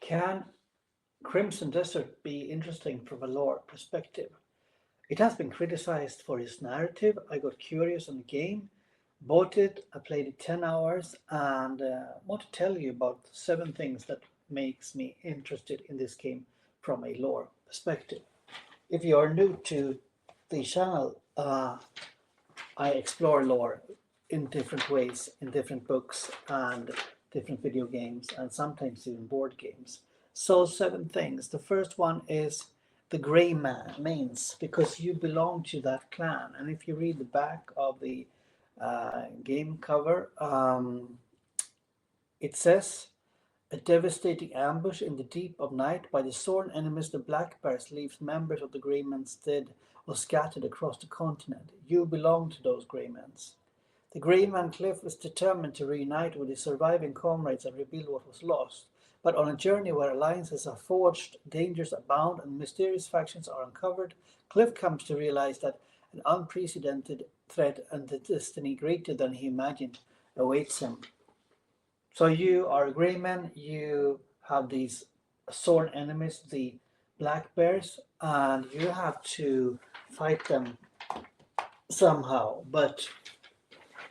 Can Crimson Desert be interesting from a lore perspective? It has been criticized for its narrative. I got curious on the game, bought it, I played it 10 hours, and want to tell you about 7 things that makes me interested in this game from a lore perspective. If you are new to the channel, I explore lore in different ways, in different books and different video games, and sometimes even board games. So, 7 things. The first one is the Grey Man means because you belong to that clan. And if you read the back of the game cover, it says a devastating ambush in the deep of night by the sworn enemies, the Black Bears, leaves members of the Greymen's dead or scattered across the continent. You belong to those Greymen's. The Greyman Cliff is determined to reunite with his surviving comrades and rebuild what was lost. But on a journey where alliances are forged, dangers abound, and mysterious factions are uncovered, Cliff comes to realize that an unprecedented threat and a destiny greater than he imagined awaits him. So you are a gray man, you have these sworn enemies, the black bears, and you have to fight them somehow, but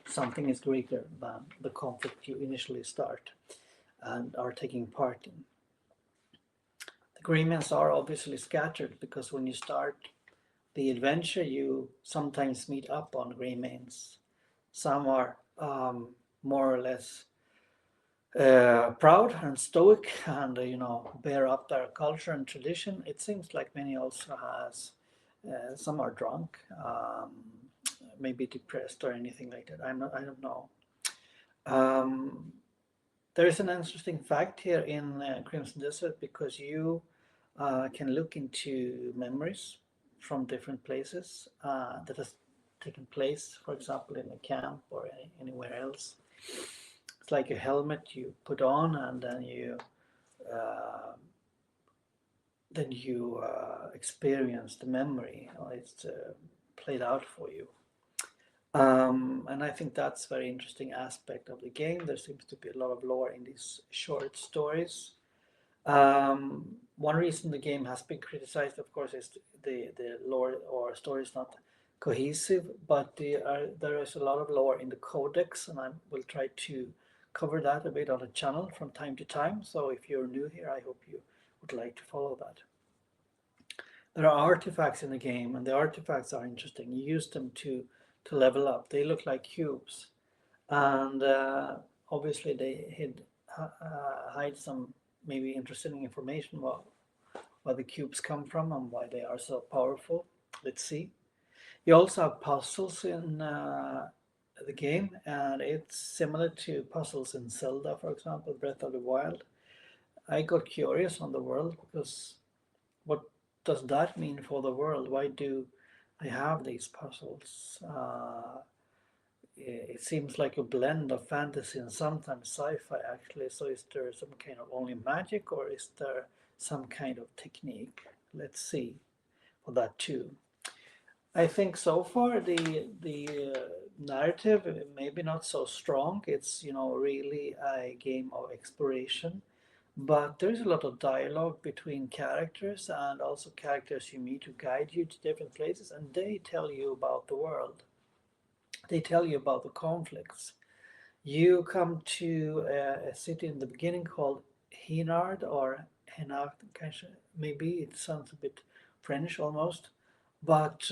something is greater than the conflict you initially start and are taking part in. The Greymen are obviously scattered because when you start the adventure, you sometimes meet up on Greymen. Some are more or less proud and stoic and bear up their culture and tradition. It seems like many also has some are drunk, maybe depressed or anything like that. I don't know. um, there is an interesting fact here in Crimson Desert because you can look into memories from different places that has taken place, for example in a camp or anywhere else. It's like a helmet you put on, and uh, then you experience the memory. It's played out for you. And I think that's a very interesting aspect of the game. There seems to be a lot of lore in these short stories. One reason the game has been criticized, of course, is the lore or story is not cohesive, but there is a lot of lore in the codex, and I will try to cover that a bit on the channel from time to time. So if you're new here, I hope you would like to follow that. There are artifacts in the game, and the artifacts are interesting. You use them to level up. They look like cubes, and obviously they hide some maybe interesting information about where the cubes come from and why they are so powerful. Let's see. You also have puzzles in the game, and it's similar to puzzles in Zelda, for example, Breath of the Wild. I got curious on the world because what does that mean for the world? Why do they have these puzzles? It seems like a blend of fantasy and sometimes sci-fi actually. So is there some kind of only magic, or is there some kind of technique? Let's see for that too. I think so far the narrative maybe not so strong. It's really a game of exploration, but there is a lot of dialogue between characters and also characters you meet who guide you to different places, and they tell you about the world. They tell you about the conflicts. You come to a city in the beginning called Hinard or Henard, maybe it sounds a bit French almost, but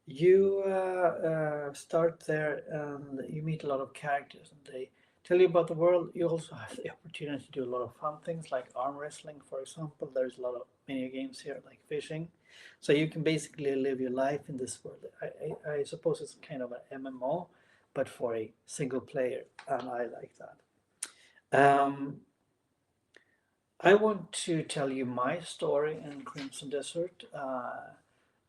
you start there and you meet a lot of characters and they tell you about the world. You also have the opportunity to do a lot of fun things like arm wrestling, for example. There's a lot of mini games here like fishing. So you can basically live your life in this world. I suppose it's kind of an MMO, but for a single player, and I like that. I want to tell you my story in Crimson Desert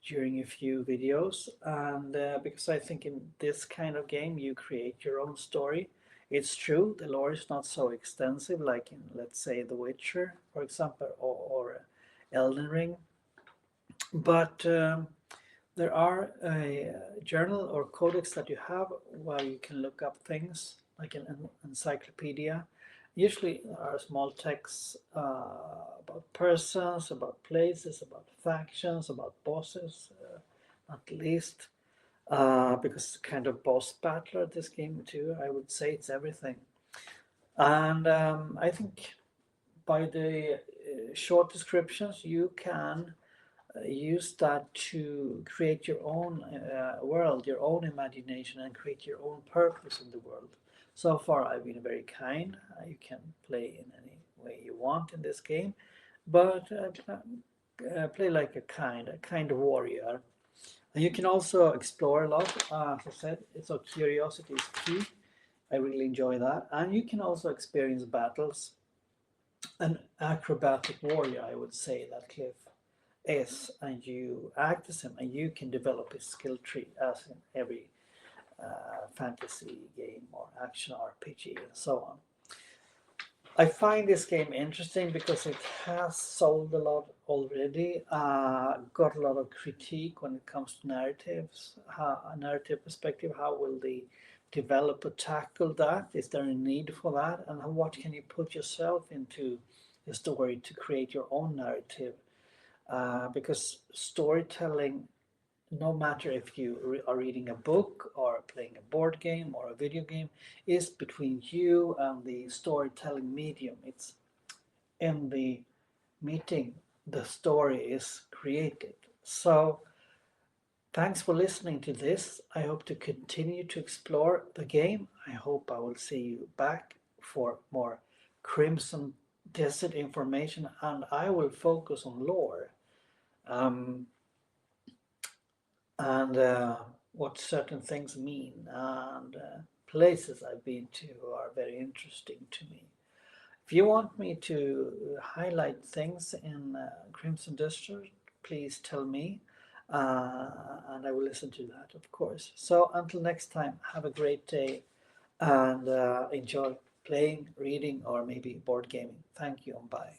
during a few videos, and because I think in this kind of game you create your own story. It's true, the lore is not so extensive like in, let's say, The Witcher, for example, or Elden Ring, but there are a journal or codex that you have where you can look up things like an encyclopedia. Usually there are small texts about persons, about places, about factions, about bosses, not least. Because it's kind of boss battler this game too. I would say it's everything. And I think by the short descriptions, you can use that to create your own world, your own imagination, and create your own purpose in the world. So far, I've been very kind. You can play in any way you want in this game, but play like a kind warrior. And you can also explore a lot. As I said, so curiosity is key. I really enjoy that. And you can also experience battles. An acrobatic warrior, I would say that Cliff is, and you act as him, and you can develop his skill tree as in every fantasy game or action RPG and so on. I find this game interesting because it has sold a lot already, got a lot of critique when it comes to narratives, a narrative perspective. How will the developer tackle that? Is there a need for that? And what can you put yourself into the story to create your own narrative? Because storytelling, no matter if you are reading a book or playing a board game or a video game, is between you and the storytelling medium. It's in the meeting the story is created. So thanks for listening to this. I hope to continue to explore the game. I hope I will see you back for more Crimson Desert information, and I will focus on lore. Um, and what certain things mean, and places I've been to are very interesting to me. If you want me to highlight things in Crimson District, please tell me, and I will listen to that, of course. So until next time, have a great day and enjoy playing, reading, or maybe board gaming. Thank you and bye.